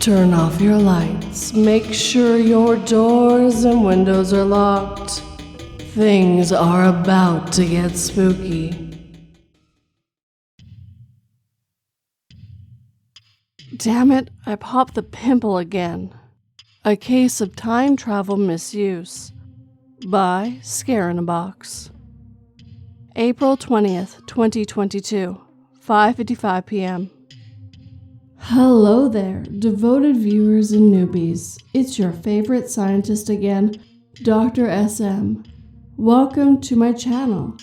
Turn off your lights. Make sure your doors and windows are locked. Things are about to get spooky. Damn it, I popped the pimple again. A Case of Time Travel Misuse by Scare in a Box. April 20th, 2022, 5:55 p.m. Hello there, devoted viewers and newbies. It's your favorite scientist again, Dr. SM. Welcome to my channel,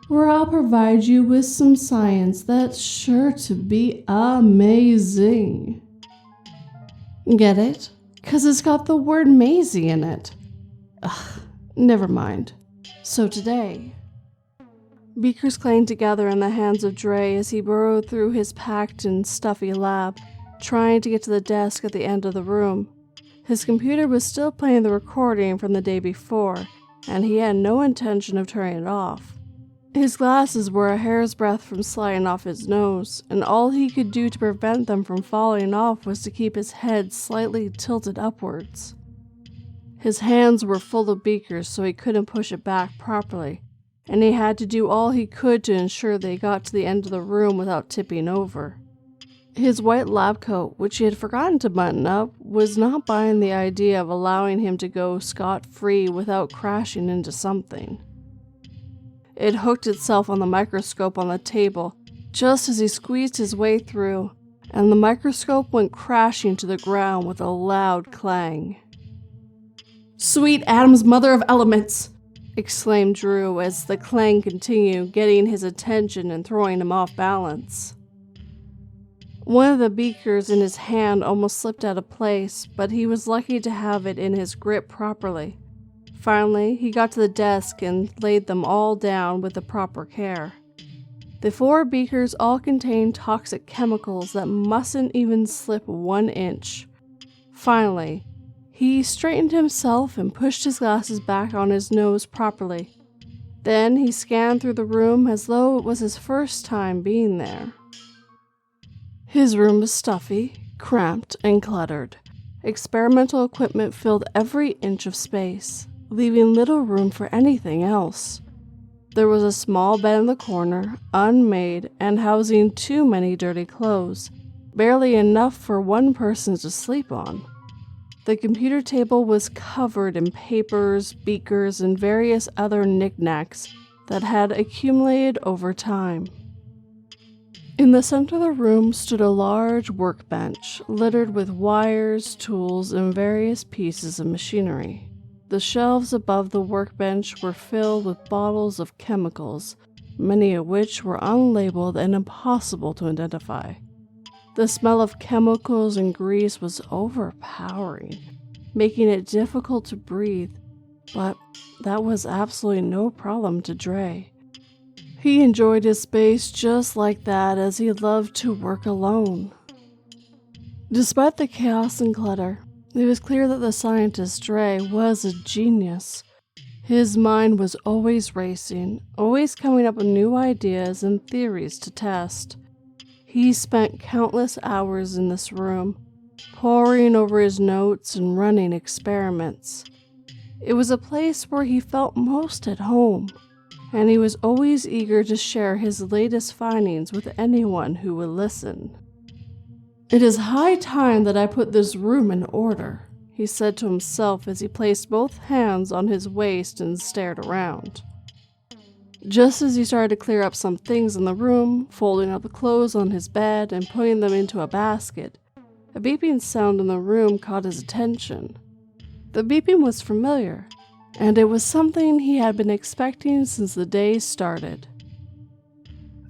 where I'll provide you with some science that's sure to be amazing. Get it? 'Cause it's got the word Maisie in it. Ugh, never mind. So today, beakers clanged together in the hands of Dre as he burrowed through his packed and stuffy lab, trying to get to the desk at the end of the room. His computer was still playing the recording from the day before, and he had no intention of turning it off. His glasses were a hair's breadth from sliding off his nose, and all he could do to prevent them from falling off was to keep his head slightly tilted upwards. His hands were full of beakers, so he couldn't push it back properly, and he had to do all he could to ensure they got to the end of the room without tipping over. His white lab coat, which he had forgotten to button up, was not buying the idea of allowing him to go scot-free without crashing into something. It hooked itself on the microscope on the table just as he squeezed his way through, and the microscope went crashing to the ground with a loud clang. "Sweet Adam's mother of elements!" exclaimed Drew as the clang continued, getting his attention and throwing him off balance. One of the beakers in his hand almost slipped out of place, but he was lucky to have it in his grip properly. Finally, he got to the desk and laid them all down with the proper care. The 4 beakers all contained toxic chemicals that mustn't even slip 1 inch. Finally, he straightened himself and pushed his glasses back on his nose properly. Then he scanned through the room as though it was his first time being there. His room was stuffy, cramped, and cluttered. Experimental equipment filled every inch of space, leaving little room for anything else. There was a small bed in the corner, unmade and housing too many dirty clothes, barely enough for one person to sleep on. The computer table was covered in papers, beakers, and various other knickknacks that had accumulated over time. In the center of the room stood a large workbench littered with wires, tools, and various pieces of machinery. The shelves above the workbench were filled with bottles of chemicals, many of which were unlabeled and impossible to identify. The smell of chemicals and grease was overpowering, making it difficult to breathe, but that was absolutely no problem to Dre. He enjoyed his space just like that, as he loved to work alone. Despite the chaos and clutter, it was clear that the scientist Dre was a genius. His mind was always racing, always coming up with new ideas and theories to test. He spent countless hours in this room, poring over his notes and running experiments. It was a place where he felt most at home, and he was always eager to share his latest findings with anyone who would listen. "It is high time that I put this room in order," he said to himself as he placed both hands on his waist and stared around. Just as he started to clear up some things in the room, folding up the clothes on his bed and putting them into a basket, a beeping sound in the room caught his attention. The beeping was familiar, and it was something he had been expecting since the day started.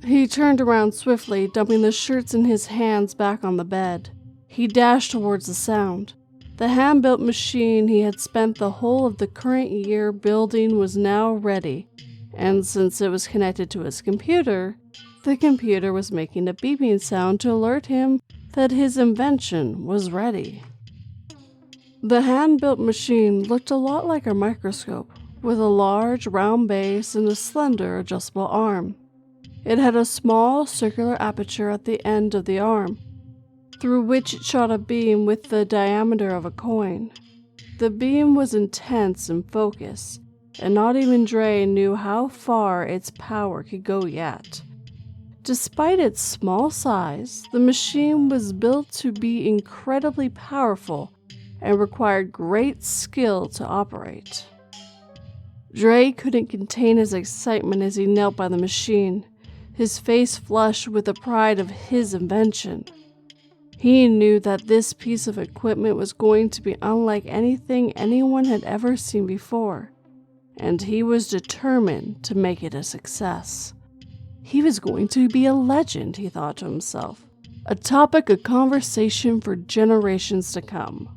He turned around swiftly, dumping the shirts in his hands back on the bed. He dashed towards the sound. The hand-built machine he had spent the whole of the current year building was now ready, and since it was connected to his computer, the computer was making a beeping sound to alert him that his invention was ready. The hand-built machine looked a lot like a microscope, with a large round base and a slender adjustable arm. It had a small circular aperture at the end of the arm. through which it shot a beam with the diameter of a coin. The beam was intense in focus, and not even Dre knew how far its power could go yet. Despite its small size, the machine was built to be incredibly powerful and required great skill to operate. Dre couldn't contain his excitement as he knelt by the machine, his face flushed with the pride of his invention. He knew that this piece of equipment was going to be unlike anything anyone had ever seen before, and he was determined to make it a success. He was going to be a legend, he thought to himself, a topic of conversation for generations to come.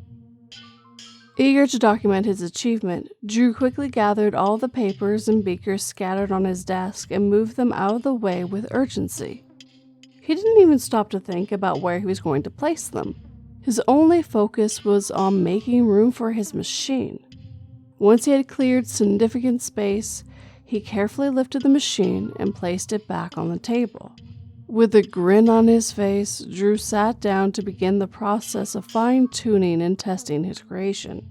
Eager to document his achievement, Drew quickly gathered all the papers and beakers scattered on his desk and moved them out of the way with urgency. He didn't even stop to think about where he was going to place them. His only focus was on making room for his machine. Once he had cleared significant space, he carefully lifted the machine and placed it back on the table. With a grin on his face, Drew sat down to begin the process of fine-tuning and testing his creation.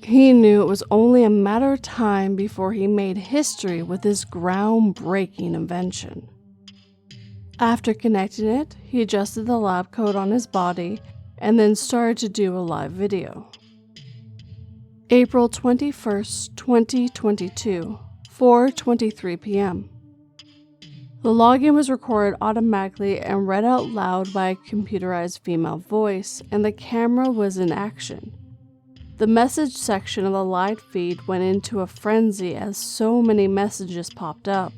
He knew it was only a matter of time before he made history with this groundbreaking invention. After connecting it, he adjusted the lab coat on his body and then started to do a live video. April 21st, 2022, 4:23 p.m. The login was recorded automatically and read out loud by a computerized female voice, and the camera was in action. The message section of the live feed went into a frenzy as so many messages popped up.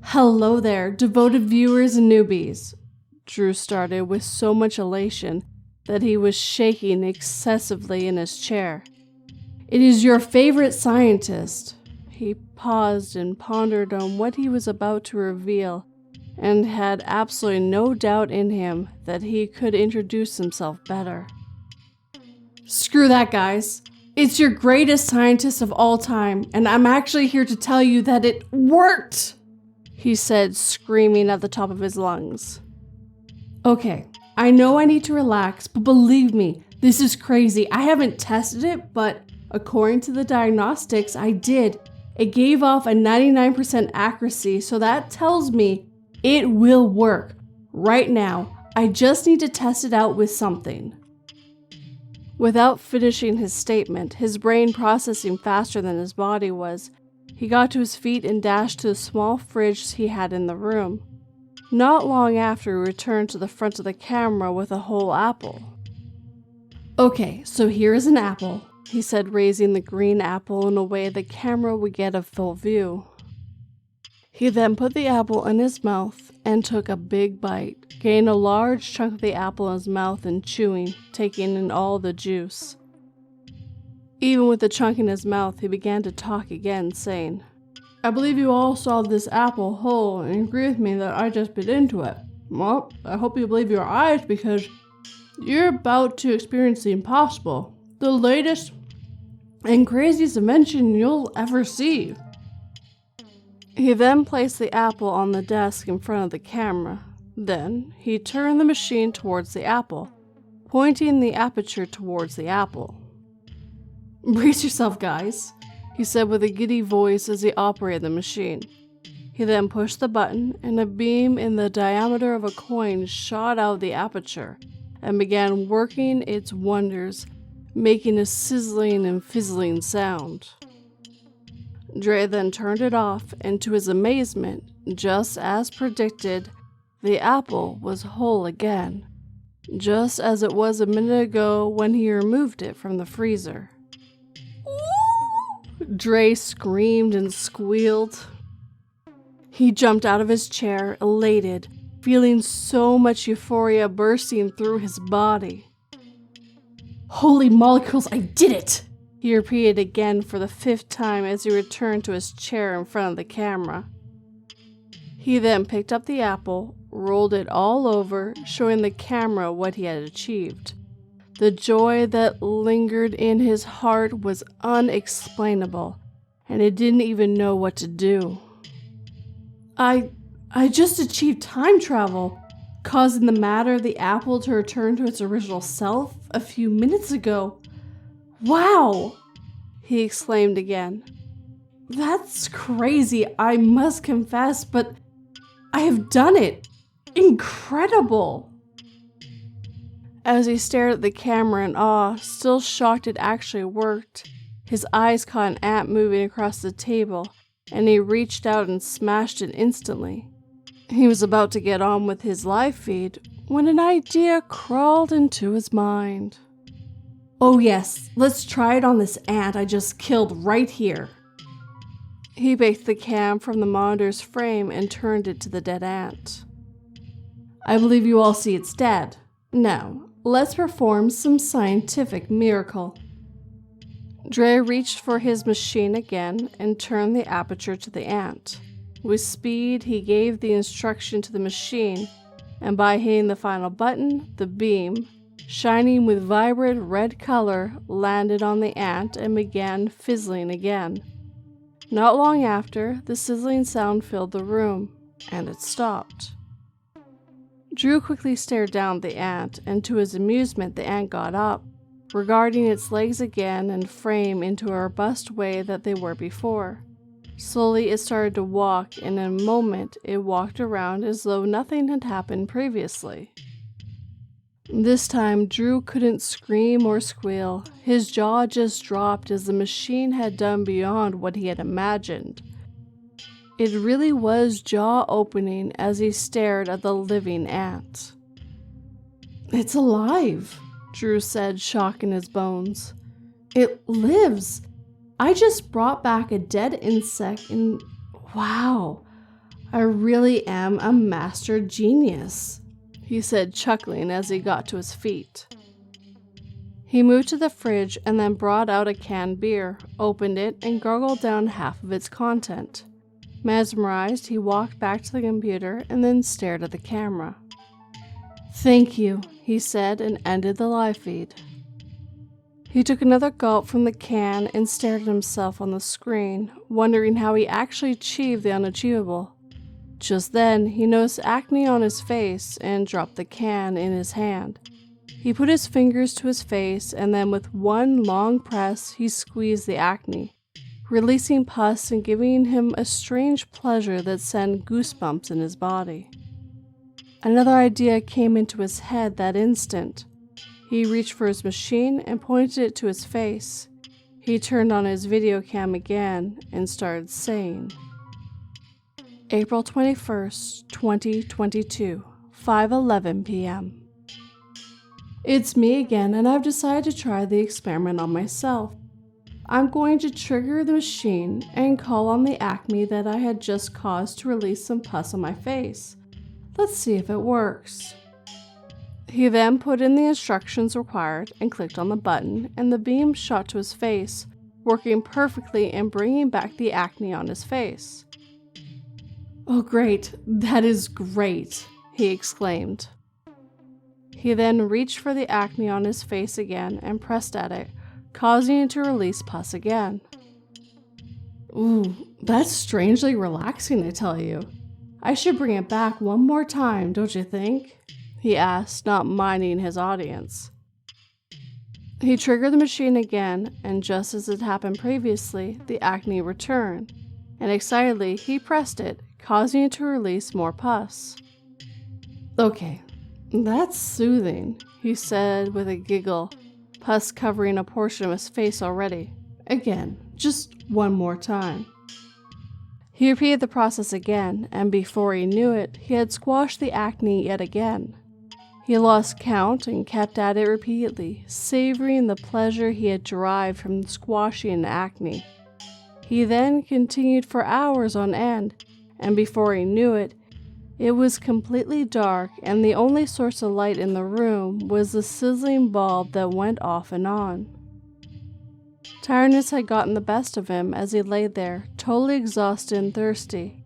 Hello there, devoted viewers and newbies. Drew started with so much elation that he was shaking excessively in his chair. It is your favorite scientist. He paused and pondered on what he was about to reveal and had absolutely no doubt in him that he could introduce himself better. Screw that, guys. It's your greatest scientist of all time, and I'm actually here to tell you that it worked, he said, screaming at the top of his lungs. Okay, I know I need to relax, but believe me, this is crazy. I haven't tested it, but according to the diagnostics I did, it gave off a 99% accuracy, so that tells me it will work. Right now, I just need to test it out with something. Without finishing his statement, his brain processing faster than his body was, he got to his feet and dashed to the small fridge he had in the room. Not long after, he returned to the front of the camera with a whole apple. Okay, so here is an apple, he said, raising the green apple in a way the camera would get a full view. He then put the apple in his mouth and took a big bite, getting a large chunk of the apple in his mouth and chewing, taking in all the juice. Even with the chunk in his mouth, he began to talk again, saying, I believe you all saw this apple whole and agree with me that I just bit into it. Well, I hope you believe your eyes because you're about to experience the impossible, the latest and craziest invention you'll ever see. He then placed the apple on the desk in front of the camera. Then, he turned the machine towards the apple, pointing the aperture towards the apple. Brace yourself, guys, he said with a giddy voice as he operated the machine. He then pushed the button, and a beam in the diameter of a coin shot out of the aperture and began working its wonders, making a sizzling and fizzling sound. Dre then turned it off, and to his amazement, just as predicted, the apple was whole again, just as it was a minute ago when he removed it from the freezer. Dre screamed and squealed. He jumped out of his chair, elated, feeling so much euphoria bursting through his body. Holy molecules, I did it! He repeated again for the 5th time as he returned to his chair in front of the camera. He then picked up the apple, rolled it all over, showing the camera what he had achieved. The joy that lingered in his heart was unexplainable, and he didn't even know what to do. I just achieved time travel. causing the matter of the apple to return to its original self a few minutes ago. Wow! He exclaimed again. That's crazy, I must confess, but I have done it! Incredible! As he stared at the camera in awe, still shocked it actually worked, his eyes caught an ant moving across the table, and he reached out and smashed it instantly. He was about to get on with his live feed when an idea crawled into his mind. Oh yes, let's try it on this ant I just killed right here. He picked the cam from the monitor's frame and turned it to the dead ant. I believe you all see it's dead. Now, let's perform some scientific miracle. Dre reached for his machine again and turned the aperture to the ant. With speed, he gave the instruction to the machine, and by hitting the final button, the beam, shining with vibrant red color, landed on the ant and began fizzling again. Not long after, the sizzling sound filled the room, and it stopped. Drew quickly stared down at the ant, and to his amusement, the ant got up, regarding its legs again and frame into a robust way that they were before. Slowly it started to walk, and in a moment it walked around as though nothing had happened previously. This time Drew couldn't scream or squeal. His jaw just dropped as the machine had done beyond what he had imagined. It really was jaw-opening as he stared at the living ant. It's alive, Drew said, shock in his bones. It lives! I just brought back a dead insect and wow, I really am a master genius, he said, chuckling as he got to his feet. He moved to the fridge and then brought out a canned beer, opened it, and gargled down half of its content. Mesmerized, he walked back to the computer and then stared at the camera. Thank you, he said, and ended the live feed. He took another gulp from the can and stared at himself on the screen, wondering how he actually achieved the unachievable. Just then, he noticed acne on his face and dropped the can in his hand. He put his fingers to his face and then with one long press, he squeezed the acne, releasing pus and giving him a strange pleasure that sent goosebumps in his body. Another idea came into his head that instant. He reached for his machine and pointed it to his face. He turned on his video cam again and started saying, April 21st, 2022, 5:11 p.m. It's me again, and I've decided to try the experiment on myself. I'm going to trigger the machine and call on the acne that I had just caused to release some pus on my face. Let's see if it works. He then put in the instructions required and clicked on the button, and the beam shot to his face, working perfectly and bringing back the acne on his face. Oh great, that is great, he exclaimed. He then reached for the acne on his face again and pressed at it, causing it to release pus again. Ooh, that's strangely relaxing, I tell you. I should bring it back one more time, don't you think? He asked, not minding his audience. He triggered the machine again, and just as it happened previously, the acne returned, and excitedly he pressed it, causing it to release more pus. Okay, that's soothing, he said with a giggle, pus covering a portion of his face already. Again, just one more time. He repeated the process again, and before he knew it, he had squashed the acne yet again. He lost count and kept at it repeatedly, savoring the pleasure he had derived from squashing the acne. He then continued for hours on end, and before he knew it, it was completely dark, and the only source of light in the room was the sizzling bulb that went off and on. Tiredness had gotten the best of him as he lay there, totally exhausted and thirsty.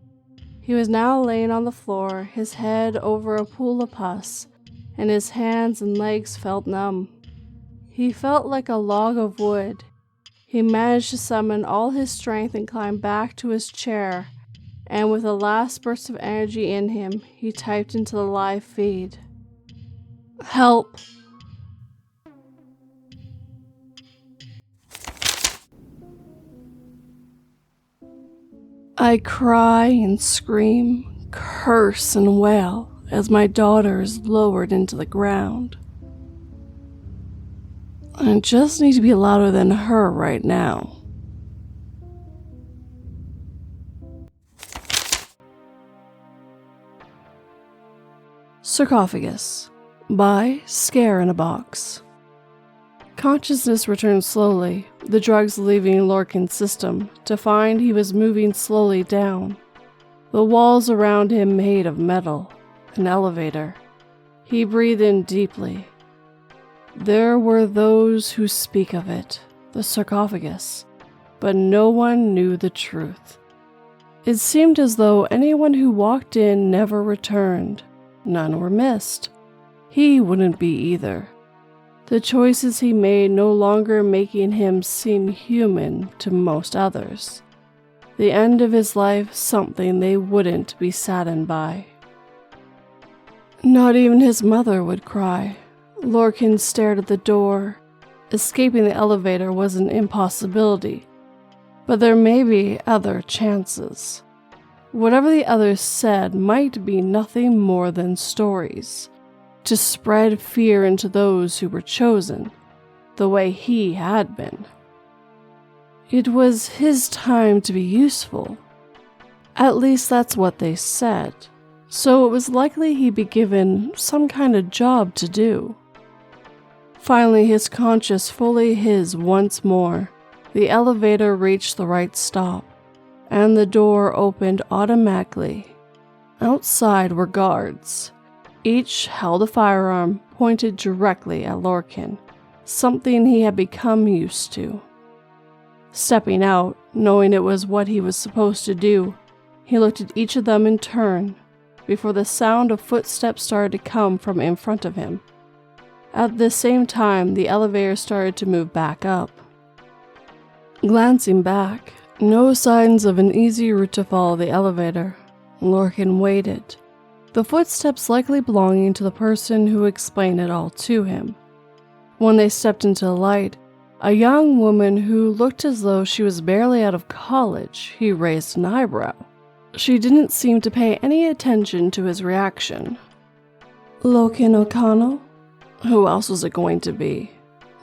He was now laying on the floor, his head over a pool of pus, and his hands and legs felt numb. He felt like a log of wood. He managed to summon all his strength and climb back to his chair, and with a last burst of energy in him, he typed into the live feed, "Help." I cry and scream, curse and wail as my daughter is lowered into the ground. I just need to be louder than her right now. Sarcophagus by Scare in a Box. Consciousness returned slowly, the drugs leaving Lorcan's system, to find he was moving slowly down. The walls around him made of metal, an elevator. He breathed in deeply. There were those who speak of it, the sarcophagus, but no one knew the truth. It seemed as though anyone who walked in never returned. None were missed. He wouldn't be either. The choices he made no longer making him seem human to most others. The end of his life something they wouldn't be saddened by. Not even his mother would cry. Lorcan stared at the door. Escaping the elevator was an impossibility, but there may be other chances. Whatever the others said might be nothing more than stories, to spread fear into those who were chosen, the way he had been. It was his time to be useful. At least that's what they said, so it was likely he'd be given some kind of job to do. Finally, his conscience fully his once more. The elevator reached the right stop, and the door opened automatically. Outside were guards. Each held a firearm pointed directly at Lorcan, something he had become used to. Stepping out, knowing it was what he was supposed to do, he looked at each of them in turn, before the sound of footsteps started to come from in front of him. At the same time, the elevator started to move back up. Glancing back, no signs of an easy route to follow the elevator. Lorcan waited, the footsteps likely belonging to the person who explained it all to him. When they stepped into the light, a young woman who looked as though she was barely out of college, he raised an eyebrow. She didn't seem to pay any attention to his reaction. "Lorcan O'Connell?" Who else was it going to be?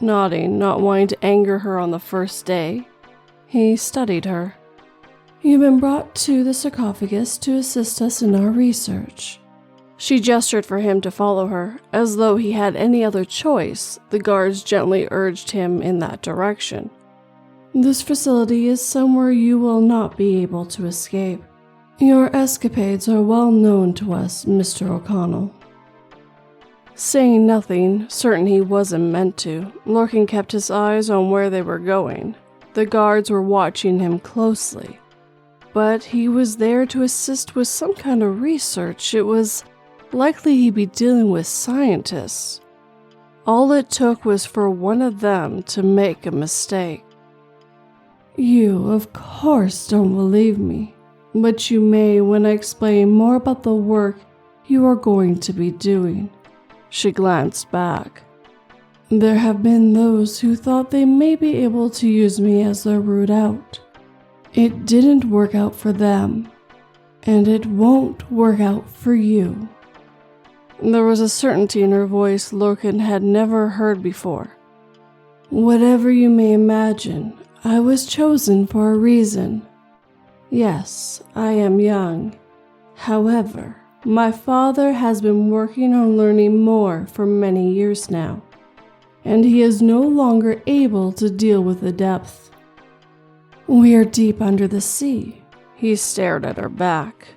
Nodding, not wanting to anger her on the first day, he studied her. "You've been brought to the sarcophagus to assist us in our research." She gestured for him to follow her, as though he had any other choice. The guards gently urged him in that direction. "This facility is somewhere you will not be able to escape. Your escapades are well known to us, Mr. O'Connell." Saying nothing, certain he wasn't meant to, Lorcan kept his eyes on where they were going. The guards were watching him closely. But he was there to assist with some kind of research. It was likely he'd be dealing with scientists. All it took was for one of them to make a mistake. "You, of course, don't believe me, but you may when I explain more about the work you are going to be doing." She glanced back. "There have been those who thought they may be able to use me as their route out. It didn't work out for them, and it won't work out for you." There was a certainty in her voice Lorcan had never heard before. "Whatever you may imagine, I was chosen for a reason. Yes, I am young. However, my father has been working on learning more for many years now, and he is no longer able to deal with the depth. We are deep under the sea." He stared at her back.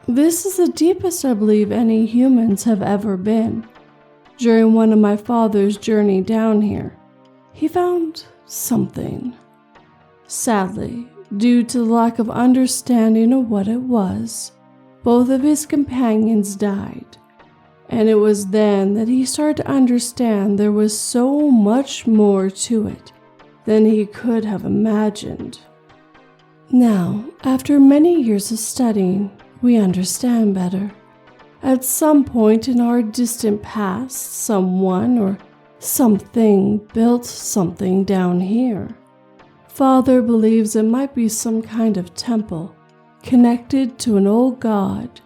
"This is the deepest I believe any humans have ever been. During one of my father's journey down here, he found something. Sadly, due to the lack of understanding of what it was, both of his companions died, and it was then that he started to understand there was so much more to it than he could have imagined. Now, after many years of studying, we understand better. At some point in our distant past, someone or something built something down here. Father believes it might be some kind of temple connected to an old god,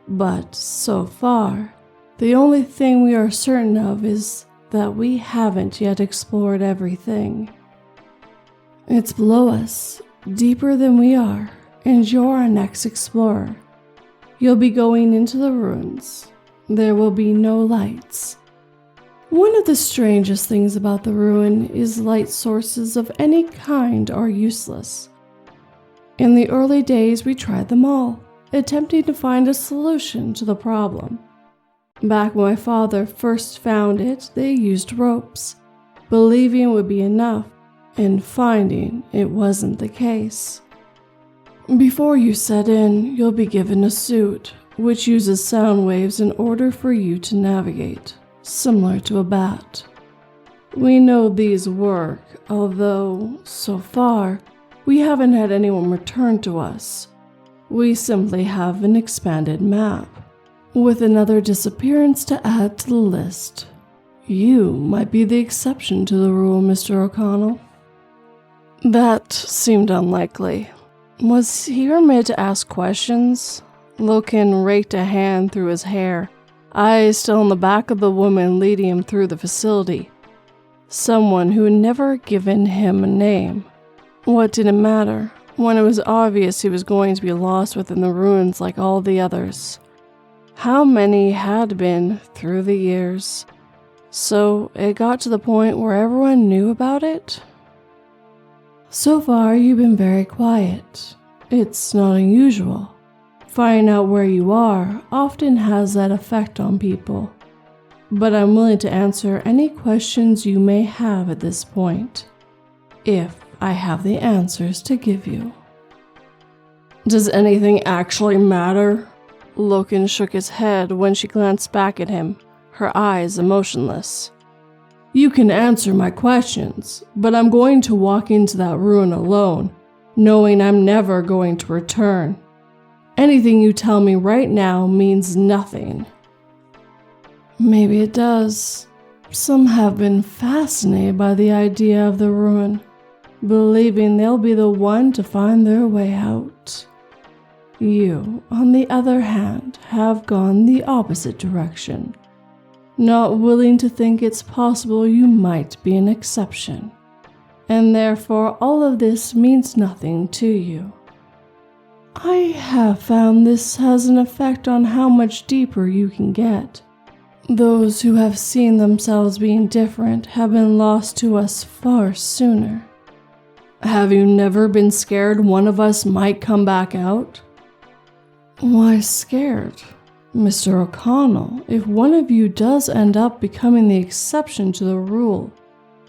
but so far, the only thing we are certain of is that we haven't yet explored everything. It's below us, deeper than we are, and you're our next explorer. You'll be going into the ruins. There will be no lights. One of the strangest things about the ruin is light sources of any kind are useless. In the early days, we tried them all, attempting to find a solution to the problem. Back when my father first found it, they used ropes, believing it would be enough, and finding it wasn't the case. Before you set in, you'll be given a suit, which uses sound waves in order for you to navigate, similar to a bat. We know these work, although, so far, we haven't had anyone return to us. We simply have an expanded map, with another disappearance to add to the list. You might be the exception to the rule, Mr. O'Connell. That seemed unlikely. Was he permitted to ask questions? Loken raked a hand through his hair, eyes still on the back of the woman leading him through the facility. Someone who had never given him a name. What did it matter, when it was obvious he was going to be lost within the ruins like all the others? How many had been through the years? So it got to the point where everyone knew about it? So far, you've been very quiet. It's not unusual. Finding out where you are often has that effect on people. But I'm willing to answer any questions you may have at this point, if I have the answers to give you. Does anything actually matter? Loken shook his head when she glanced back at him, her eyes emotionless. You can answer my questions, but I'm going to walk into that ruin alone, knowing I'm never going to return. Anything you tell me right now means nothing. Maybe it does. Some have been fascinated by the idea of the ruin, believing they'll be the one to find their way out. You, on the other hand, have gone the opposite direction, not willing to think it's possible you might be an exception, and therefore all of this means nothing to you. I have found this has an effect on how much deeper you can get. Those who have seen themselves being different have been lost to us far sooner. Have you never been scared one of us might come back out? Why scared? Mr. O'Connell, if one of you does end up becoming the exception to the rule,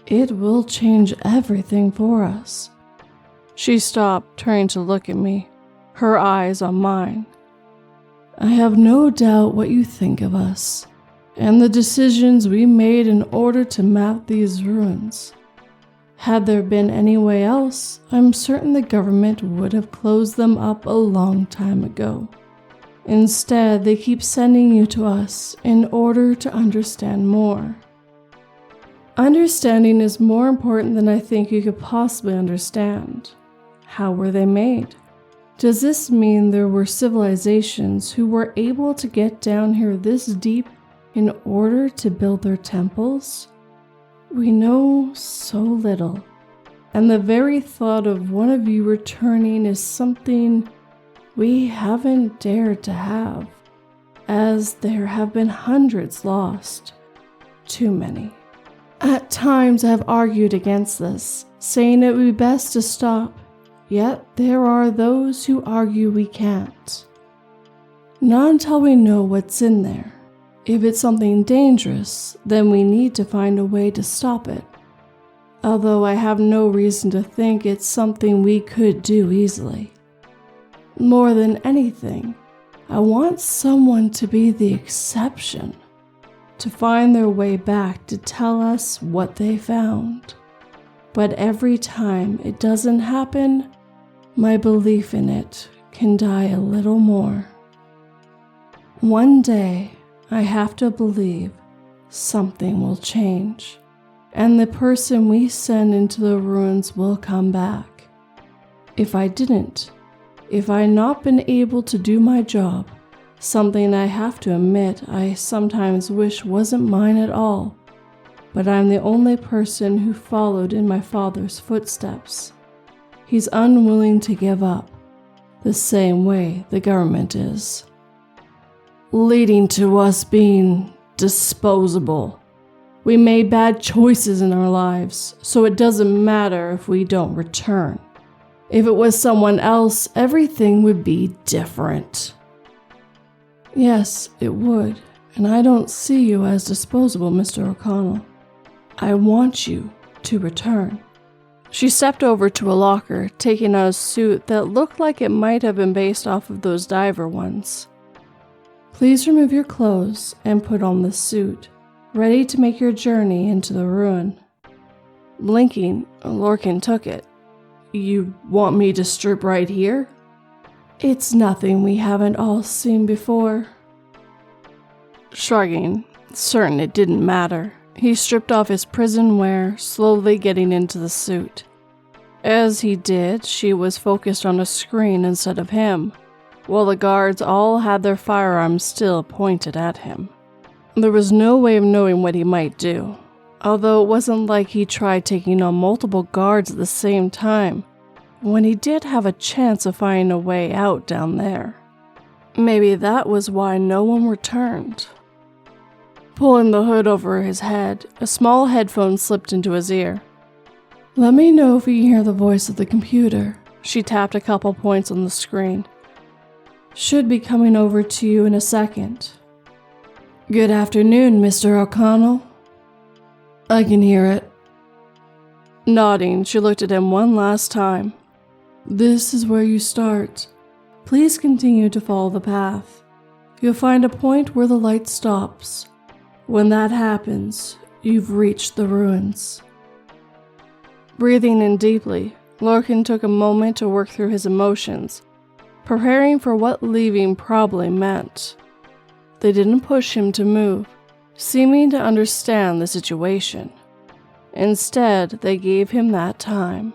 it will change everything for us. She stopped, turning to look at me, her eyes on mine. I have no doubt what you think of us, and the decisions we made in order to map these ruins. Had there been any way else, I'm certain the government would have closed them up a long time ago. Instead, they keep sending you to us in order to understand more. Understanding is more important than I think you could possibly understand. How were they made? Does this mean there were civilizations who were able to get down here this deep in order to build their temples? We know so little, and the very thought of one of you returning is something we haven't dared to have, as there have been hundreds lost. Too many. At times I have argued against this, saying it would be best to stop, yet there are those who argue we can't. Not until we know what's in there. If it's something dangerous, then we need to find a way to stop it. Although I have no reason to think it's something we could do easily. More than anything, I want someone to be the exception, to find their way back to tell us what they found. But every time it doesn't happen, my belief in it can die a little more. One day, I have to believe something will change, and the person we send into the ruins will come back. If I didn't, if I had not been able to do my job, something I have to admit I sometimes wish wasn't mine at all, but I'm the only person who followed in my father's footsteps. He's unwilling to give up, the same way the government is, leading to us being disposable. We made bad choices in our lives, so it doesn't matter if we don't return. If it was someone else, everything would be different. Yes, it would, and I don't see you as disposable, Mr. O'Connell. I want you to return. She stepped over to a locker, taking out a suit that looked like it might have been based off of those diver ones. Please remove your clothes and put on this suit, ready to make your journey into the ruin. Blinking, Lorcan took it. You want me to strip right here? It's nothing we haven't all seen before. Shrugging, certain it didn't matter, he stripped off his prison wear, slowly getting into the suit. As he did, she was focused on a screen instead of him, while the guards all had their firearms still pointed at him. There was no way of knowing what he might do, although it wasn't like he tried taking on multiple guards at the same time, when he did have a chance of finding a way out down there. Maybe that was why no one returned. Pulling the hood over his head, a small headphone slipped into his ear. Let me know if you can hear the voice of the computer. She tapped a couple points on the screen. Should be coming over to you in a second. Good afternoon, Mr. O'Connell. I can hear it. Nodding, she looked at him one last time. This is where you start. Please continue to follow the path. You'll find a point where the light stops. When that happens, you've reached the ruins. Breathing in deeply, Lorcan took a moment to work through his emotions, preparing for what leaving probably meant. They didn't push him to move, seeming to understand the situation. Instead, they gave him that time.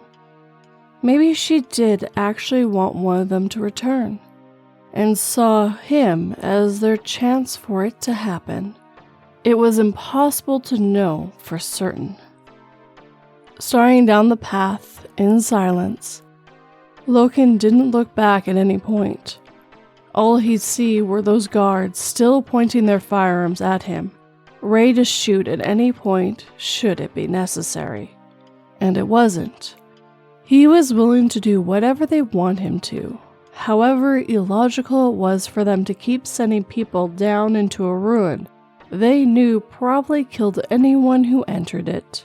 Maybe she did actually want one of them to return, and saw him as their chance for it to happen. It was impossible to know for certain. Starting down the path in silence, Lorcan didn't look back at any point. All he'd see were those guards still pointing their firearms at him, ready to shoot at any point should it be necessary. And it wasn't. He was willing to do whatever they want him to, however illogical it was for them to keep sending people down into a ruin they knew probably killed anyone who entered it.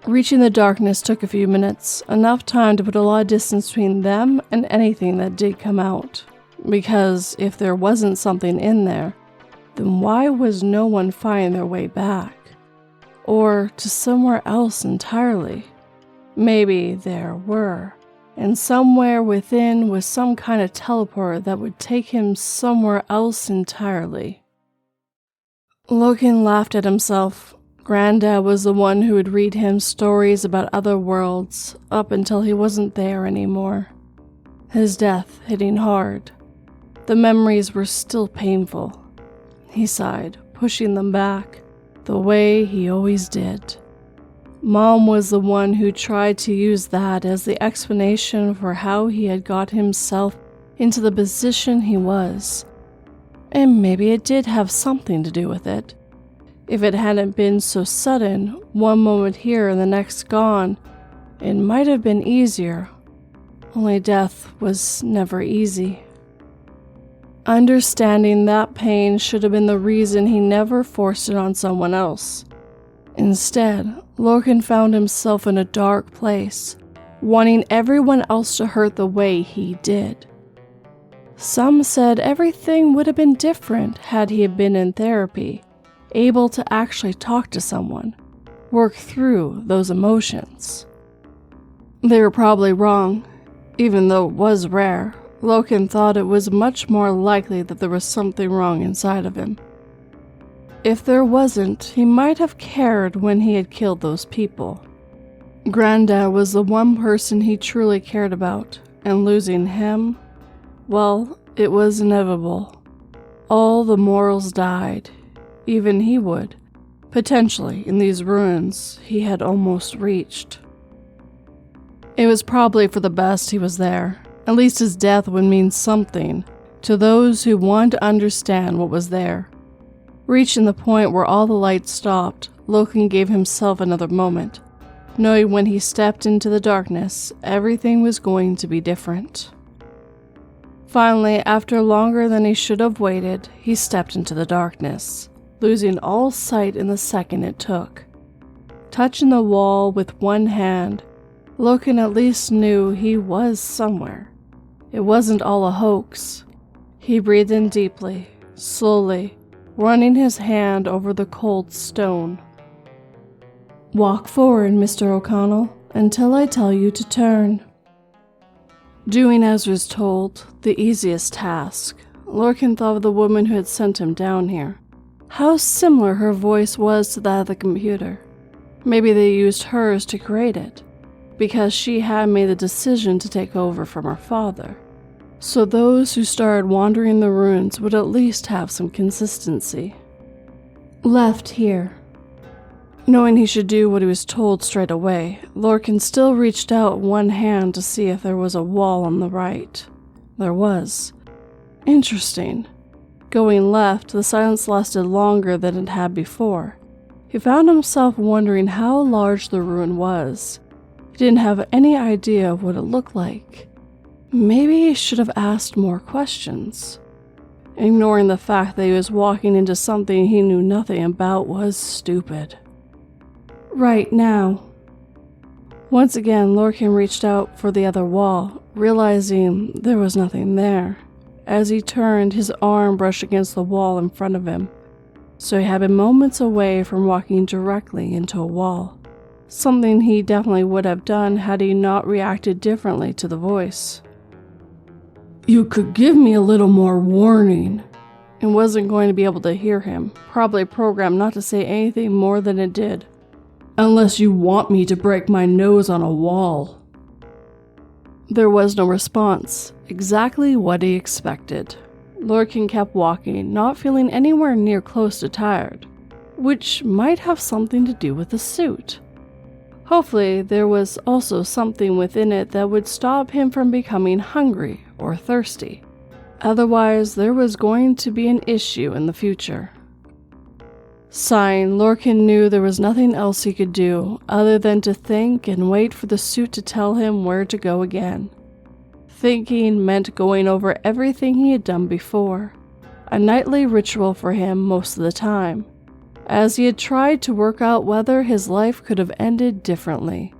Reaching the darkness took a few minutes, enough time to put a lot of distance between them and anything that did come out. Because if there wasn't something in there, then why was no one finding their way back? Or to somewhere else entirely? Maybe there were, and somewhere within was some kind of teleport that would take him somewhere else entirely. Lorcan laughed at himself. Granddad was the one who would read him stories about other worlds up until he wasn't there anymore. His death hitting hard. The memories were still painful. He sighed, pushing them back, the way he always did. Mom was the one who tried to use that as the explanation for how he had got himself into the position he was. And maybe it did have something to do with it. If it hadn't been so sudden, one moment here and the next gone, it might have been easier. Only death was never easy. Understanding that pain should have been the reason he never forced it on someone else. Instead, Lorcan found himself in a dark place, wanting everyone else to hurt the way he did. Some said everything would have been different had he been in therapy, able to actually talk to someone, work through those emotions. They were probably wrong. Even though it was rare, Loken thought it was much more likely that there was something wrong inside of him. If there wasn't, he might have cared when he had killed those people. Granddad was the one person he truly cared about, and losing him, well, it was inevitable. All the morals died. Even he would, potentially, in these ruins he had almost reached. It was probably for the best he was there. At least his death would mean something to those who wanted to understand what was there. Reaching the point where all the lights stopped, Loken gave himself another moment, knowing when he stepped into the darkness, everything was going to be different. Finally, after longer than he should have waited, he stepped into the darkness, losing all sight in the second it took. Touching the wall with one hand, Loken at least knew he was somewhere. It wasn't all a hoax. He breathed in deeply, slowly, running his hand over the cold stone. "Walk forward, Mr. O'Connell, until I tell you to turn." Doing as was told, the easiest task, Loken thought of the woman who had sent him down here. How similar her voice was to that of the computer. Maybe they used hers to create it, because she had made the decision to take over from her father. So those who started wandering the ruins would at least have some consistency. Left here. Knowing he should do what he was told straight away, Loken still reached out one hand to see if there was a wall on the right. There was. Interesting. Going left, the silence lasted longer than it had before. He found himself wondering how large the ruin was. He didn't have any idea of what it looked like. Maybe he should have asked more questions. Ignoring the fact that he was walking into something he knew nothing about was stupid. Right now. Once again, Loken reached out for the other wall, realizing there was nothing there. As he turned, his arm brushed against the wall in front of him, so he had been moments away from walking directly into a wall. Something he definitely would have done had he not reacted differently to the voice. "You could give me a little more warning," and wasn't going to be able to hear him, probably programmed not to say anything more than it did. "Unless you want me to break my nose on a wall." There was no response, exactly what he expected. Loken kept walking, not feeling anywhere near close to tired, which might have something to do with the suit. Hopefully, there was also something within it that would stop him from becoming hungry or thirsty. Otherwise, there was going to be an issue in the future. Sighing, Loken knew there was nothing else he could do other than to think and wait for the suit to tell him where to go again. Thinking meant going over everything he had done before, a nightly ritual for him most of the time, as he had tried to work out whether his life could have ended differently,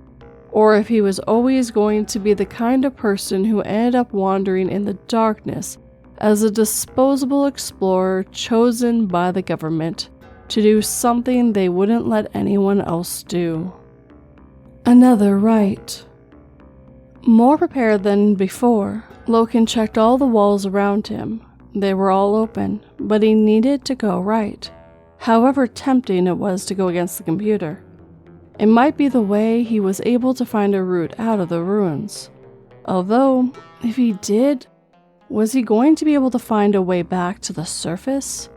or if he was always going to be the kind of person who ended up wandering in the darkness as a disposable explorer chosen by the government to do something they wouldn't let anyone else do. Another right. More prepared than before, Loken checked all the walls around him. They were all open, but he needed to go right, however tempting it was to go against the computer. It might be the way he was able to find a route out of the ruins. Although, if he did, was he going to be able to find a way back to the surface?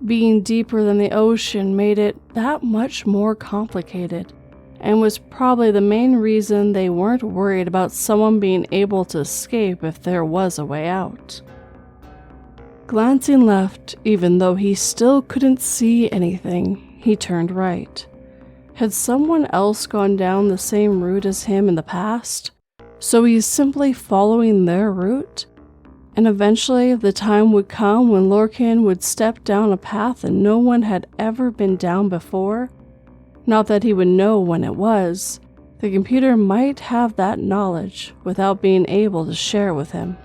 Being deeper than the ocean made it that much more complicated, and was probably the main reason they weren't worried about someone being able to escape if there was a way out. Glancing left, even though he still couldn't see anything, he turned right. Had someone else gone down the same route as him in the past? So he's simply following their route? And eventually, the time would come when Loken would step down a path that no one had ever been down before? Not that he would know when it was. The computer might have that knowledge without being able to share with him.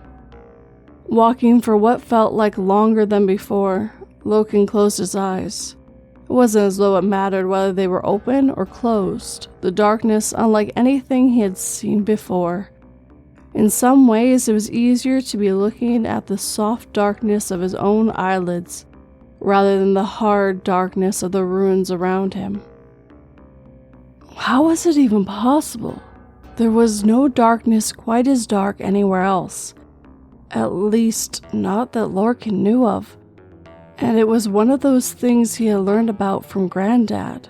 Walking for what felt like longer than before, Loken closed his eyes. It wasn't as though it mattered whether they were open or closed. The darkness, unlike anything he had seen before. In some ways, it was easier to be looking at the soft darkness of his own eyelids rather than the hard darkness of the ruins around him. How was it even possible? There was no darkness quite as dark anywhere else, at least not that Lorcan knew of, and it was one of those things he had learned about from Granddad.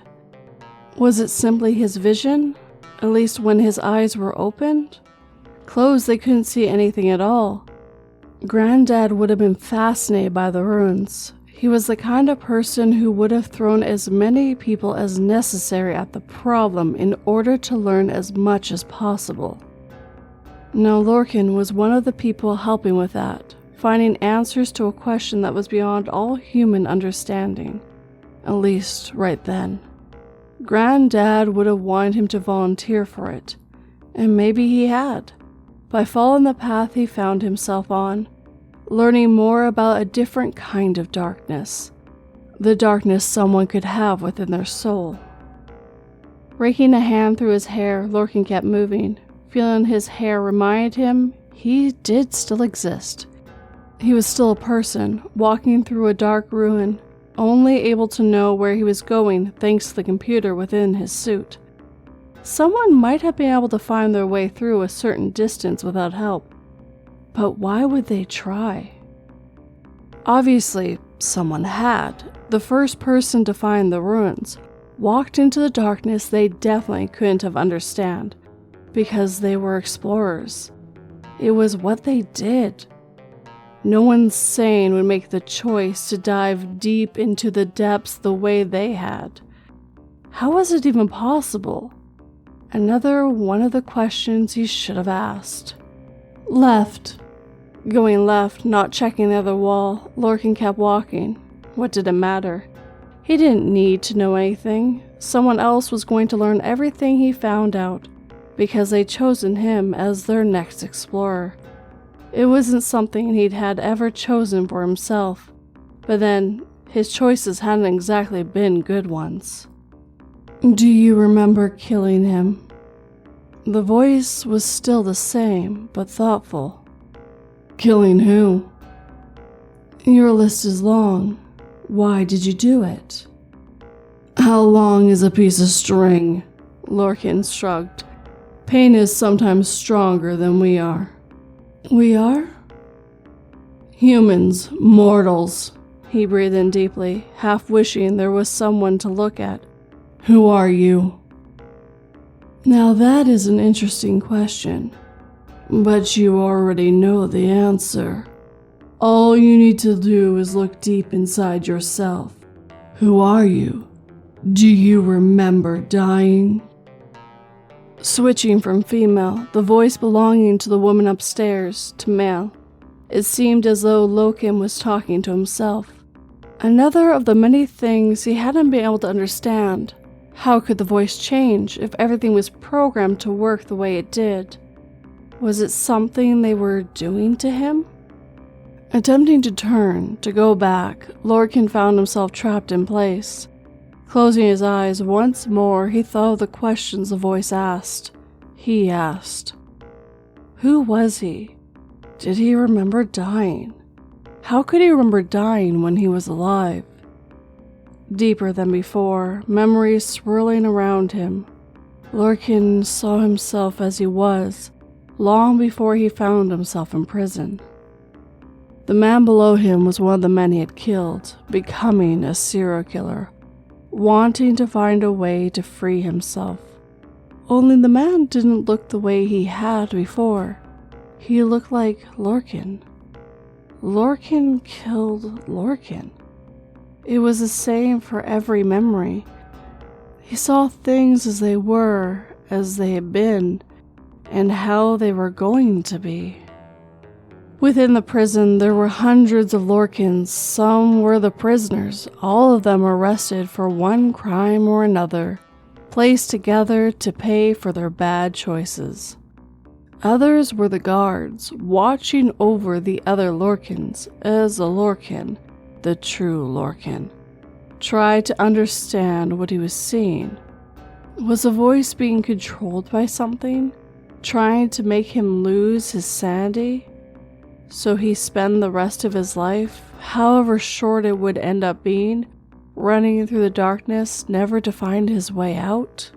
Was it simply his vision, at least when his eyes were opened? Closed, they couldn't see anything at all. Granddad would have been fascinated by the ruins. He was the kind of person who would have thrown as many people as necessary at the problem in order to learn as much as possible. Now Lorcan was one of the people helping with that, finding answers to a question that was beyond all human understanding, at least right then. Granddad would have wanted him to volunteer for it, and maybe he had, by following the path he found himself on, learning more about a different kind of darkness, the darkness someone could have within their soul. Raking a hand through his hair, Lorcan kept moving, feeling his hair reminded him he did still exist. He was still a person, walking through a dark ruin, only able to know where he was going thanks to the computer within his suit. Someone might have been able to find their way through a certain distance without help, but why would they try? Obviously, someone had. The first person to find the ruins walked into the darkness they definitely couldn't have understood, because they were explorers. It was what they did. No one sane would make the choice to dive deep into the depths the way they had. How was it even possible? Another one of the questions he should have asked. Left. Going left, not checking the other wall, Lorcan kept walking. What did it matter? He didn't need to know anything. Someone else was going to learn everything he found out, because they'd chosen him as their next explorer. It wasn't something he'd had ever chosen for himself, but then his choices hadn't exactly been good ones. Do you remember killing him? The voice was still the same, but thoughtful. Killing who? Your list is long. Why did you do it? How long is a piece of string? Lorcan shrugged. Pain is sometimes stronger than we are. We are? Humans, mortals. He breathed in deeply, half wishing there was someone to look at. Who are you? Now that is an interesting question, but you already know the answer. All you need to do is look deep inside yourself. Who are you? Do you remember dying? Switching from female, the voice belonging to the woman upstairs, to male. It seemed as though Lorcan was talking to himself. Another of the many things he hadn't been able to understand. How could the voice change if everything was programmed to work the way it did? Was it something they were doing to him? Attempting to turn, to go back, Lorcan found himself trapped in place. Closing his eyes once more, he thought of the questions the voice asked. He asked. Who was he? Did he remember dying? How could he remember dying when he was alive? Deeper than before, memories swirling around him, Lorcan saw himself as he was, long before he found himself in prison. The man below him was one of the men he had killed, becoming a serial killer, wanting to find a way to free himself. Only the man didn't look the way he had before. He looked like Lorcan. Lorcan killed Lorcan. It was the same for every memory. He saw things as they were, as they had been, and how they were going to be. Within the prison, there were hundreds of Lorcans. Some were the prisoners, all of them arrested for one crime or another, placed together to pay for their bad choices. Others were the guards, watching over the other Lorcans as a Lorcan, the true Lorcan, tried to understand what he was seeing. Was the voice being controlled by something? trying to make him lose his sanity, so he spent the rest of his life, however short it would end up being, running through the darkness, never to find his way out?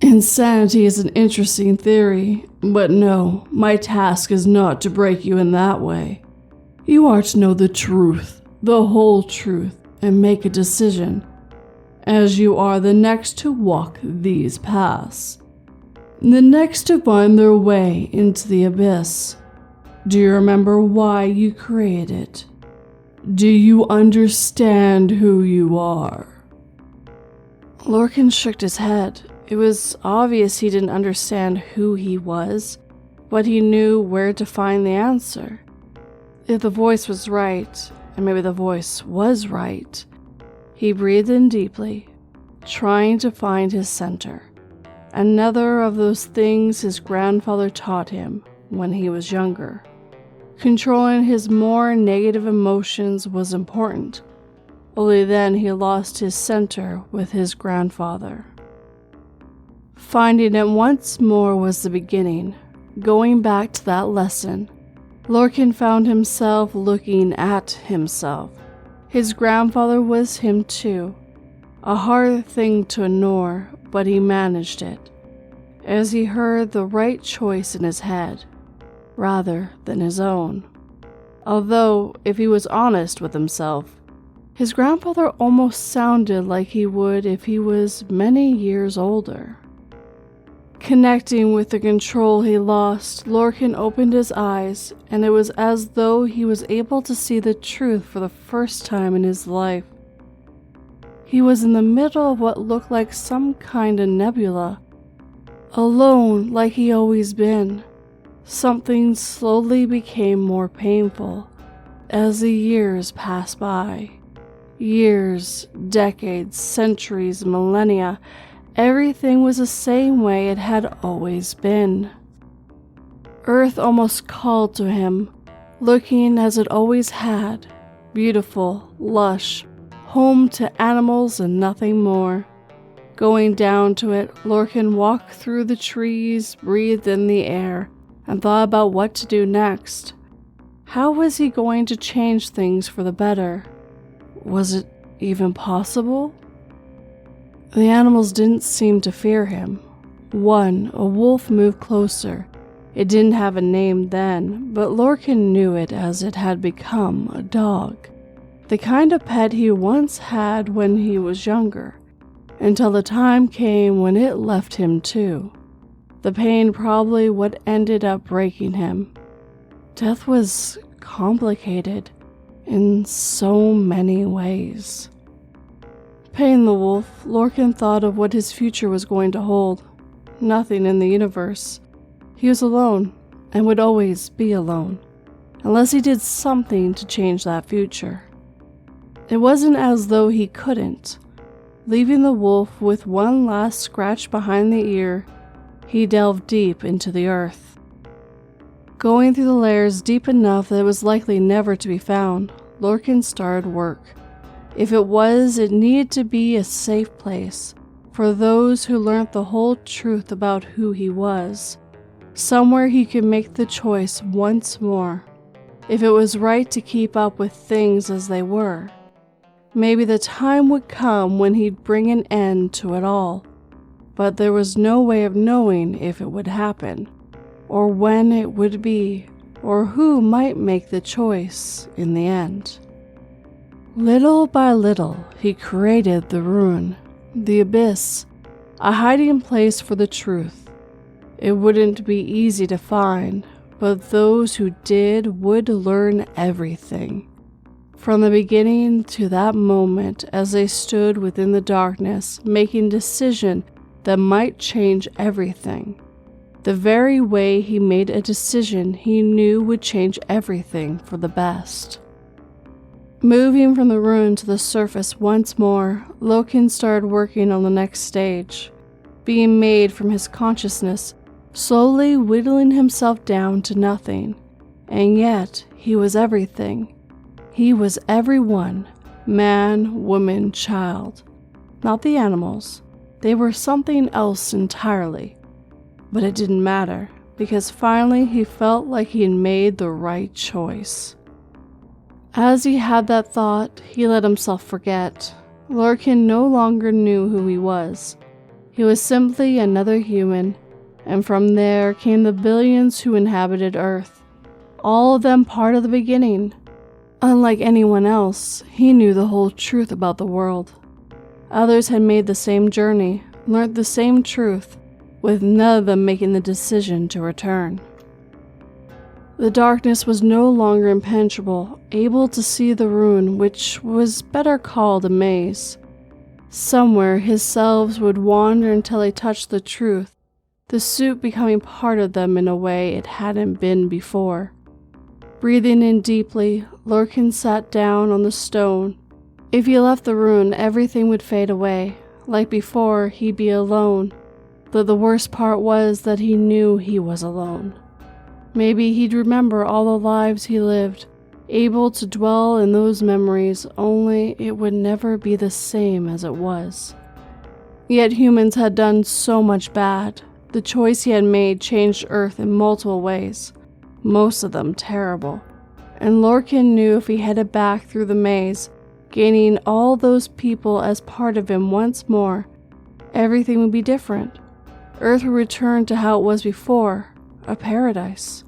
Insanity is an interesting theory, but no, my task is not to break you in that way. You are to know the truth, the whole truth, and make a decision, as you are the next to walk these paths, the next to find their way into the abyss. Do you remember why you created it? Do you understand who you are? Lorcan shook his head. It was obvious he didn't understand who he was, but he knew where to find the answer. If the voice was right, and maybe the voice was right, he breathed in deeply, trying to find his center. Another of those things his grandfather taught him when he was younger. Controlling his more negative emotions was important. Only then he lost his center with his grandfather. Finding it once more was the beginning. Going back to that lesson, Lorcan found himself looking at himself. His grandfather was him too. A hard thing to ignore, but he managed it, as he heard the right choice in his head, rather than his own. Although, if he was honest with himself, his grandfather almost sounded like he would if he was many years older. Connecting with the control he lost, Lorcan opened his eyes, and it was as though he was able to see the truth for the first time in his life. He was in the middle of what looked like some kind of nebula, alone like he always been. Something slowly became more painful as the years passed by. Years, decades, centuries, millennia. Everything was the same way it had always been. Earth almost called to him, looking as it always had, beautiful, lush, home to animals and nothing more. Going down to it, Lorcan walked through the trees, breathed in the air, and thought about what to do next. How was he going to change things for the better? Was it even possible? The animals didn't seem to fear him. One, a wolf, moved closer. It didn't have a name then, but Lorcan knew it as it had become a dog. The kind of pet he once had when he was younger, until the time came when it left him too. The pain probably what ended up breaking him. Death was complicated in so many ways. Paying the wolf, Lorcan thought of what his future was going to hold. Nothing in the universe. He was alone, and would always be alone, unless he did something to change that future. It wasn't as though he couldn't. Leaving the wolf with one last scratch behind the ear, he delved deep into the earth. Going through the layers deep enough that it was likely never to be found, Lorcan started work. If it was, it needed to be a safe place for those who learned the whole truth about who he was. Somewhere he could make the choice once more, if it was right to keep up with things as they were. Maybe the time would come when he'd bring an end to it all, but there was no way of knowing if it would happen, or when it would be, or who might make the choice in the end. Little by little, he created the ruin, the abyss, a hiding place for the truth. It wouldn't be easy to find, but those who did would learn everything. From the beginning to that moment as they stood within the darkness, making a decision that might change everything. The very way he made a decision he knew would change everything for the best. Moving from the ruin to the surface once more, Lorcan started working on the next stage, being made from his consciousness, slowly whittling himself down to nothing. And yet, he was everything. He was everyone, man, woman, child. Not the animals. They were something else entirely. But it didn't matter, because finally he felt like he had made the right choice. As he had that thought, he let himself forget. Lorcan no longer knew who he was. He was simply another human, and from there came the billions who inhabited Earth, all of them part of the beginning. Unlike anyone else, he knew the whole truth about the world. Others had made the same journey, learned the same truth, with none of them making the decision to return. The darkness was no longer impenetrable, able to see the ruin, which was better called a maze. Somewhere his selves would wander until they touched the truth, the suit becoming part of them in a way it hadn't been before. Breathing in deeply, Lorcan sat down on the stone. If he left the ruin, everything would fade away. Like before, he'd be alone. Though the worst part was that he knew he was alone. Maybe he'd remember all the lives he lived, able to dwell in those memories, only it would never be the same as it was. Yet humans had done so much bad. The choice he had made changed Earth in multiple ways, most of them terrible. And Lorcan knew if he headed back through the maze, gaining all those people as part of him once more, everything would be different. Earth would return to how it was before, a paradise.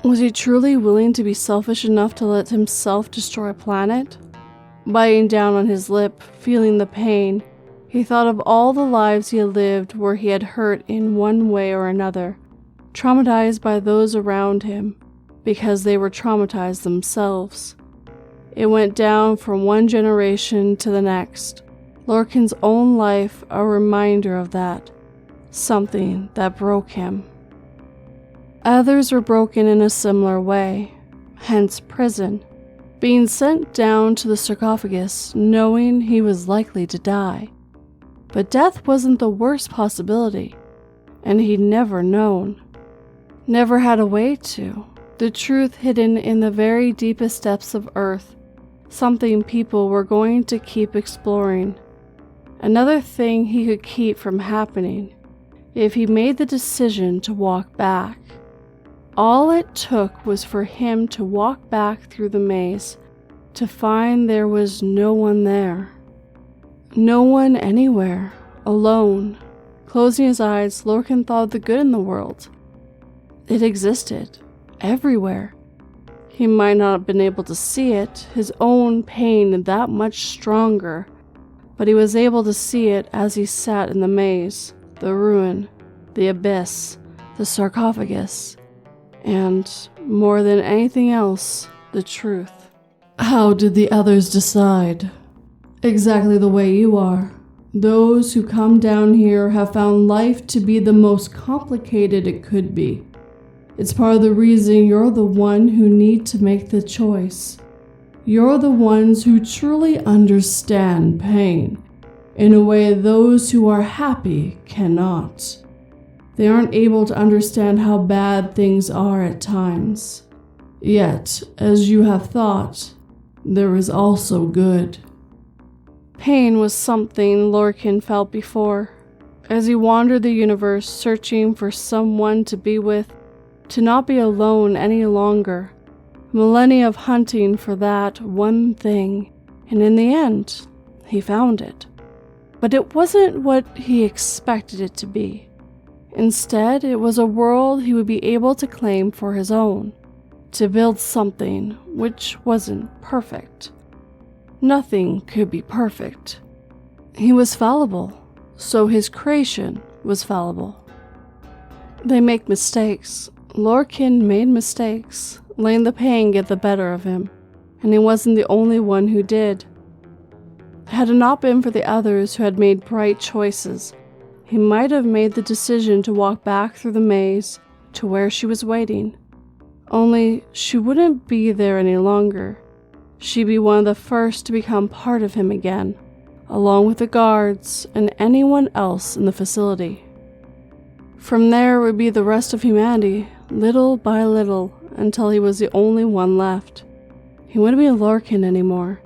Was he truly willing to be selfish enough to let himself destroy a planet? Biting down on his lip, feeling the pain, he thought of all the lives he had lived where he had hurt in one way or another, traumatized by those around him, because they were traumatized themselves. It went down from one generation to the next. Lorcan's own life a reminder of that, something that broke him. Others were broken in a similar way, hence prison, being sent down to the sarcophagus knowing he was likely to die. But death wasn't the worst possibility, and he'd never known. Never had a way to. The truth hidden in the very deepest depths of Earth, something people were going to keep exploring. Another thing he could keep from happening if he made the decision to walk back. All it took was for him to walk back through the maze, to find there was no one there. No one anywhere, alone. Closing his eyes, Lorcan thought of the good in the world. It existed, everywhere. He might not have been able to see it, his own pain that much stronger, but he was able to see it as he sat in the maze, the ruin, the abyss, the sarcophagus, and, more than anything else, the truth. How did the others decide? Exactly the way you are. Those who come down here have found life to be the most complicated it could be. It's part of the reason you're the one who need to make the choice. You're the ones who truly understand pain, in a way those who are happy cannot. They aren't able to understand how bad things are at times. Yet, as you have thought, there is also good. Pain was something Lorcan felt before. As he wandered the universe searching for someone to be with, to not be alone any longer. Millennia of hunting for that one thing, and in the end, he found it. But it wasn't what he expected it to be. Instead, it was a world he would be able to claim for his own, to build something which wasn't perfect. Nothing could be perfect. He was fallible, so his creation was fallible. They make mistakes. Lorcan made mistakes, letting the pain get the better of him, and he wasn't the only one who did. Had it not been for the others who had made bright choices, he might have made the decision to walk back through the maze to where she was waiting. Only she wouldn't be there any longer. She'd be one of the first to become part of him again, along with the guards and anyone else in the facility. From there would be the rest of humanity, little by little, until he was the only one left. He wouldn't be Lorcan anymore.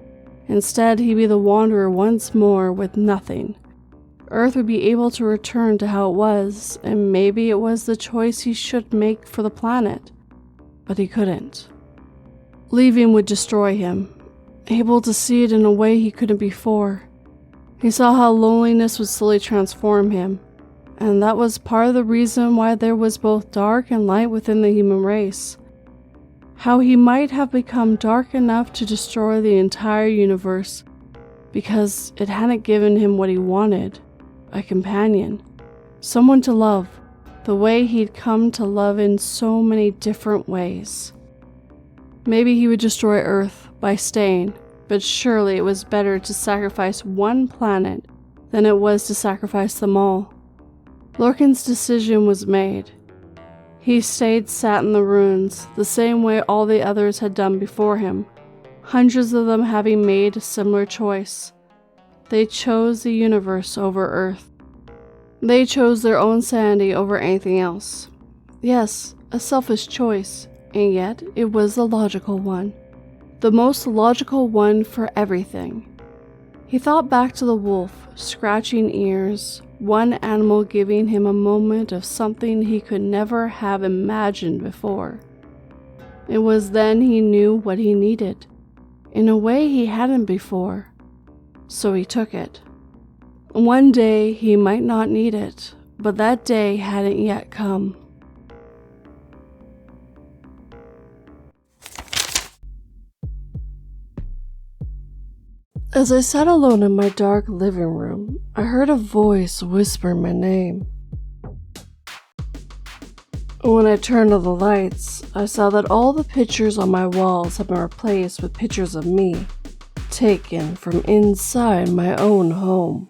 Instead, he'd be the wanderer once more with nothing. Earth would be able to return to how it was, and maybe it was the choice he should make for the planet. But he couldn't. Leaving would destroy him, able to see it in a way he couldn't before. He saw how loneliness would slowly transform him, and that was part of the reason why there was both dark and light within the human race. How he might have become dark enough to destroy the entire universe because it hadn't given him what he wanted, a companion, someone to love, the way he'd come to love in so many different ways. Maybe he would destroy Earth by staying, but surely it was better to sacrifice one planet than it was to sacrifice them all. Lorcan's decision was made. He stayed sat in the ruins, the same way all the others had done before him, hundreds of them having made a similar choice. They chose the universe over Earth. They chose their own sanity over anything else. Yes, a selfish choice, and yet it was the logical one. The most logical one for everything. He thought back to the wolf, scratching ears, one animal giving him a moment of something he could never have imagined before. It was then he knew what he needed, in a way he hadn't before, so he took it. One day he might not need it, but that day hadn't yet come. As I sat alone in my dark living room, I heard a voice whisper my name. When I turned on the lights, I saw that all the pictures on my walls had been replaced with pictures of me, taken from inside my own home.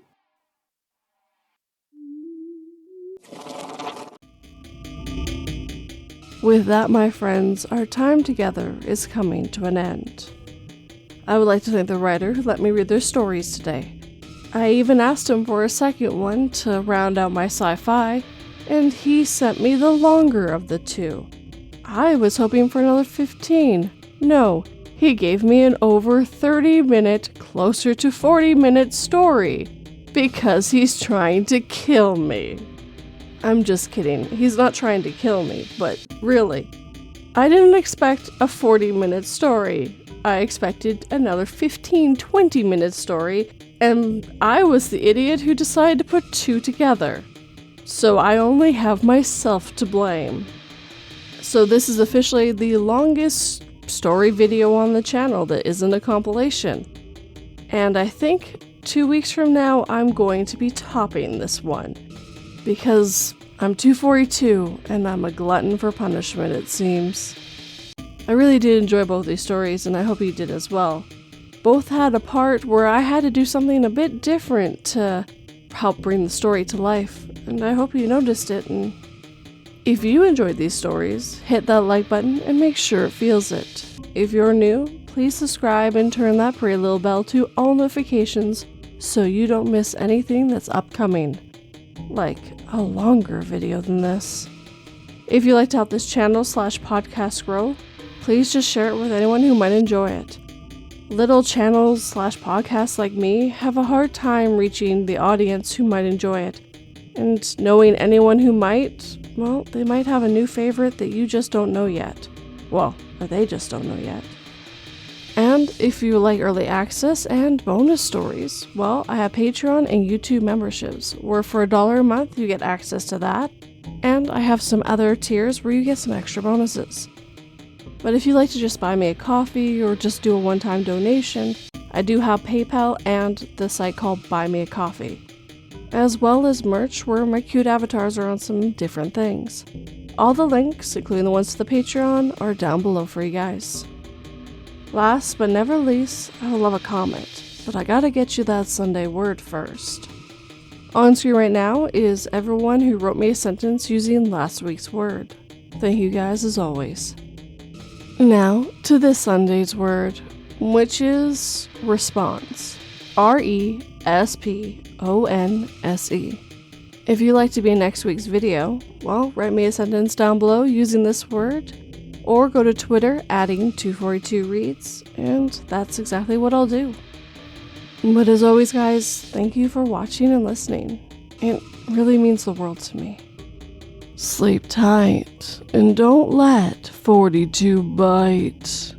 With that, my friends, our time together is coming to an end. I would like to thank the writer who let me read their stories today. I even asked him for a second one to round out my sci-fi, and he sent me the longer of the two. I was hoping for another 15. No, he gave me an over 30-minute, closer to 40-minute story, because he's trying to kill me. I'm just kidding, he's not trying to kill me, but really. I didn't expect a 40-minute story. I expected another 15-20-minute story, and I was the idiot who decided to put two together. So I only have myself to blame. So this is officially the longest story video on the channel that isn't a compilation. And I think 2 weeks from now I'm going to be topping this one. Because I'm 242 and I'm a glutton for punishment, it seems. I really did enjoy both these stories, and I hope you did as well. Both had a part where I had to do something a bit different to help bring the story to life, and I hope you noticed it. And if you enjoyed these stories, hit that like button and make sure it feels it. If you're new, please subscribe and turn that pretty little bell to all notifications so you don't miss anything that's upcoming, like a longer video than this. If you'd like to help this channel/podcast grow, please just share it with anyone who might enjoy it. Little channels/podcasts like me have a hard time reaching the audience who might enjoy it. And knowing anyone who might, well, they might have a new favorite that you just don't know yet. Well, or they just don't know yet. And if you like early access and bonus stories, well, I have Patreon and YouTube memberships, where for $1 a month you get access to that. And I have some other tiers where you get some extra bonuses. But if you'd like to just buy me a coffee or just do a one-time donation, I do have PayPal and the site called Buy Me a Coffee, as well as merch where my cute avatars are on some different things. All the links, including the ones to the Patreon, are down below for you guys. Last but never least, I would love a comment, but I gotta get you that Sunday word first. On screen right now is everyone who wrote me a sentence using last week's word. Thank you guys as always. Now to this Sunday's word, which is response. RESPONSE. If you'd like to be in next week's video, well, write me a sentence down below using this word, or go to Twitter adding 242reads, and that's exactly what I'll do. But as always guys, thank you for watching and listening. It really means the world to me. Sleep tight and don't let 42 bite.